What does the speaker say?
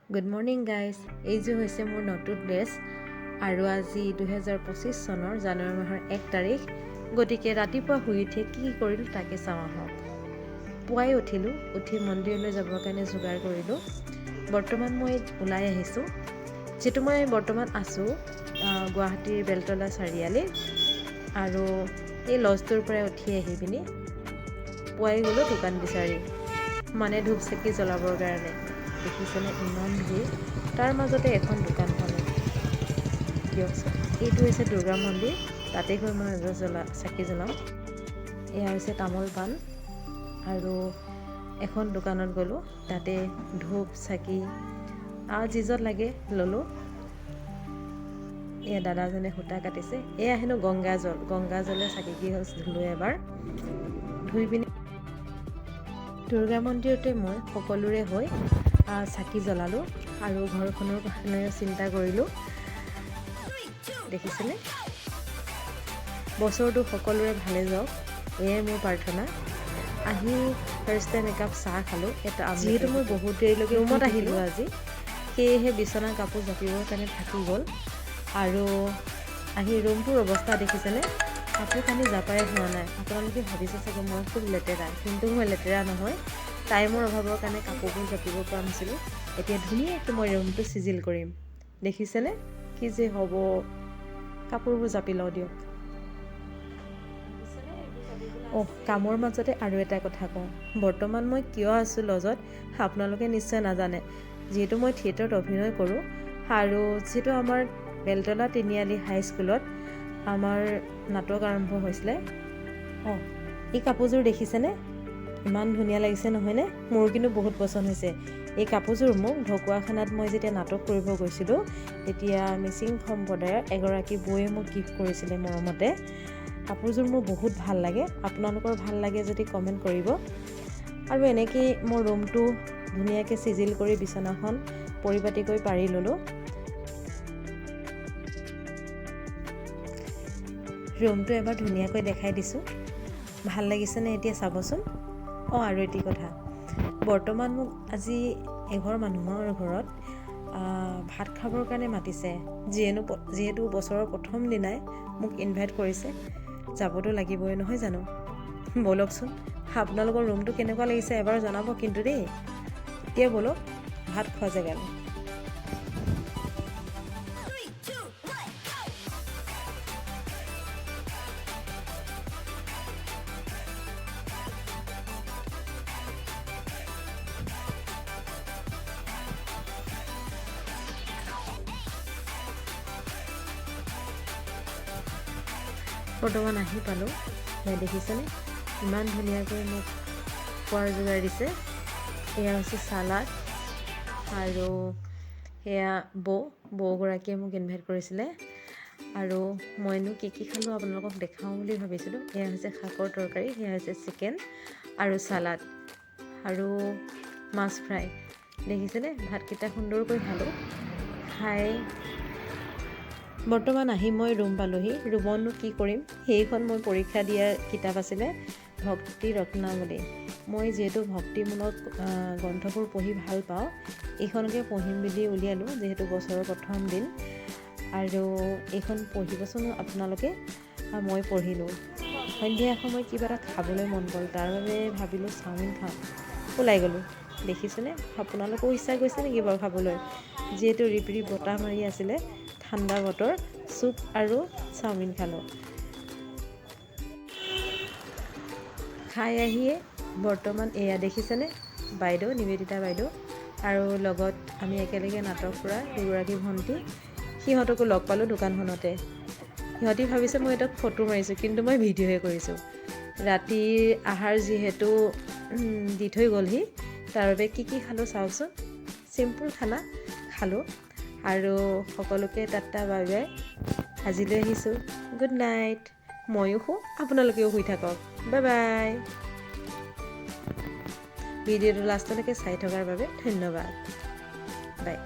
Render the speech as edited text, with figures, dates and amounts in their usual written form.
Good morning guys, এইযোৰ হৈছে মোৰ নতুন ড্ৰেছ আৰু আজি 2025 চনৰ জানুৱাৰী মাহৰ 1 তাৰিখ। গতিকে ৰাতিপুৱা শুই উঠি কি কৰিলোঁ তাকে চাওঁ আহক। পুৱাই উঠিলোঁ, উঠি মন্দিৰলৈ যাবৰ কাৰণে যোগাৰ কৰিলোঁ। বৰ্তমান মই ওলাই আহিছোঁ, যিটো মই বৰ্তমান আছোঁ গুৱাহাটীৰ বেলতলা চাৰিআলিত। আৰু এই লজটোৰ পৰাই উঠি আহি পিনি পুৱাই গ'লোঁ দোকান বিচাৰি, মানে ধূপ চাকি জ্বলাবৰ কাৰণে। দেখিছেনে ইমান ভিৰ, তাৰ মাজতে এখন দোকান পালোঁ। দিয়কচোন, এইটো হৈছে দুৰ্গা মন্দিৰ, তাতে গৈ মই চাকি জ্বলাম। এয়া হৈছে তামোল পাণ আৰু এখন দোকানত গ'লোঁ, তাতে ধূপ চাকি আৰু যি য'ত লাগে ল'লোঁ। এয়া দাদাজনে সূতা কাটিছে, এয়া হেনো গংগাজলে চাকিকেইখন ধুলোঁ এবাৰ, ধুই পিনি দুৰ্গা মন্দিৰতে মই সকলোৰে হৈ চাকি জ্বলালোঁ আৰু ঘৰখনৰ কাৰণে চিন্তা কৰিলোঁ। দেখিছেনে, বছৰটো সকলোৰে ভালে যাওক, এয়াই মোৰ প্ৰাৰ্থনা। আহি ফাৰ্ষ্ট টাইম একাপ চাহ খালোঁ। যিহেতু মই বহুত দেৰিলৈকে ৰুমত আহিলোঁ আজি, সেয়েহে বিচনাৰ কাপোৰ জাপিবৰ কাৰণে থাকি গ'ল। আৰু আহি ৰুমটোৰ অৱস্থা দেখিছেনে, কাপোৰ কানি জাপাই হোৱা নাই। আপোনালোকে ভাবিছে চাগে মই খুব লেতেৰা, কিন্তু মই লেতেৰা নহয়, টাইমৰ অভাৱৰ কাৰণে কাপোৰবোৰ জাপিব পৰা নাছিলোঁ। এতিয়া ধুনীয়াকৈ মই ৰুমটো চিজিল কৰিম। দেখিছেনে কি যে হ'ব, কাপোৰবোৰ জাপি লওঁ দিয়ক। কামৰ মাজতে আৰু এটা কথা কওঁ, বৰ্তমান মই কিয় আছোঁ লজত আপোনালোকে নিশ্চয় নাজানে। যিহেতু মই থিয়েটাৰত অভিনয় কৰোঁ আৰু যিহেতু আমাৰ বেলতলা তিনিআলি হাইস্কুলত আমাৰ নাটক আৰম্ভ হৈছিলে। এই কাপোৰযোৰ দেখিছেনে, ইমান ধুনীয়া লাগিছে নহয়নে? মোৰ কিন্তু বহুত পচন্দ হৈছে। এই কাপোৰযোৰ মোক ঢকুৱাখানাত মই যেতিয়া নাটক কৰিব গৈছিলোঁ, তেতিয়া মিচিং সম্প্ৰদায়ৰ এগৰাকী বৌয়ে মোক গিফ্ট কৰিছিলে মৰমতে। কাপোৰযোৰ মোৰ বহুত ভাল লাগে, আপোনালোকৰ ভাল লাগে যদি কমেণ্ট কৰিব। আৰু এনেকৈয়ে মোৰ ৰুমটো ধুনীয়াকৈ চিজিল কৰি বিচনাখন পৰিপাটিকৈ পাৰি ল'লোঁ। ৰুমটো এবাৰ ধুনীয়াকৈ দেখাই দিছোঁ, ভাল লাগিছেনে এতিয়া চাবচোন। আৰু এটি কথা, বৰ্তমান মোক আজি এঘৰ মানুহৰ ঘৰত ভাত খাবৰ কাৰণে মাতিছে। যিহেতু বছৰৰ প্ৰথম দিনাই মোক ইনভাইট কৰিছে, যাবতো লাগিবই নহয় জানো। ব'লকচোন, আপোনালোকৰ ৰুমটো কেনেকুৱা লাগিছে এবাৰ জনাব কিন্তু দেই। এতিয়া ব'লক ভাত খোৱা জেগালৈ। বৰ্তমান আহি পালোঁ, দেখিছেনে ইমান ধুনীয়াকৈ মোক খোৱাৰ যোগাৰ দিছে। এয়া হৈছে চালাড আৰু সেয়া বৌগৰাকীয়ে মোক ইনভাইট কৰিছিলে। আৰু মইনো কি খালোঁ আপোনালোকক দেখাওঁ বুলি ভাবিছিলোঁ। এয়া হৈছে শাকৰ তৰকাৰী, সেয়া হৈছে চিকেন আৰু চালাড আৰু মাছ ফ্ৰাই। দেখিছেনে ভাতকেইটা সুন্দৰকৈ খালোঁ। খাই বৰ্তমান আহি মই ৰুম পালোঁহি। ৰুমতনো কি কৰিম, সেইখন মই পৰীক্ষা দিয়াৰ কিতাপ আছিলে, ভক্তি ৰত্নাৱলী। মই যিহেতু ভক্তিমূলক গ্ৰন্থবোৰ পঢ়ি ভাল পাওঁ, এইখনকে পঢ়িম বুলি উলিয়ালোঁ, যিহেতু বছৰৰ প্ৰথম দিন। আৰু এইখন পঢ়িবচোন আপোনালোকে। মই পঢ়িলোঁ। সন্ধিয়া সময়ত কিবা এটা খাবলৈ মন গ'ল, তাৰ বাবে ভাবিলোঁ চাওমিন খাওঁ, ওলাই গ'লোঁ। দেখিছেনে, আপোনালোকেও ইচ্ছা গৈছে নেকি বাৰু খাবলৈ? যিহেতু ৰিপৰিপ বতাহ মাৰি আছিলে, ঠাণ্ডা বতৰ, চুপ আৰু চাওমিন খালোঁ। খাই আহিয়ে বৰ্তমান এয়া দেখিছেনে বাইদেউ, নিবেদিতা বাইদেউ আৰু লগত আমি একেলগে নাটক কৰা দুগৰাকী ভণ্টি, সিহঁতকো লগ পালোঁ দোকানখনতে। সিহঁতি ভাবিছে মই এটা ফটো মাৰিছোঁ, কিন্তু মই ভিডিঅ'হে কৰিছোঁ। ৰাতিৰ আহাৰ যিহেতু দি থৈ গ'লহি, তাৰ বাবে কি খালোঁ চাওকচোন। চিম্পুল খানা খালোঁ আৰু সকলোকে টাটা বাই বাই। আজিলৈ আহিছোঁ, গুড নাইট। ময়ো শুওঁ, আপোনালোকেও শুই থাকক, বাই বাই। ভিডিঅ'টো লাষ্টলৈকে চাই থকাৰ বাবে ধন্যবাদ, বাই।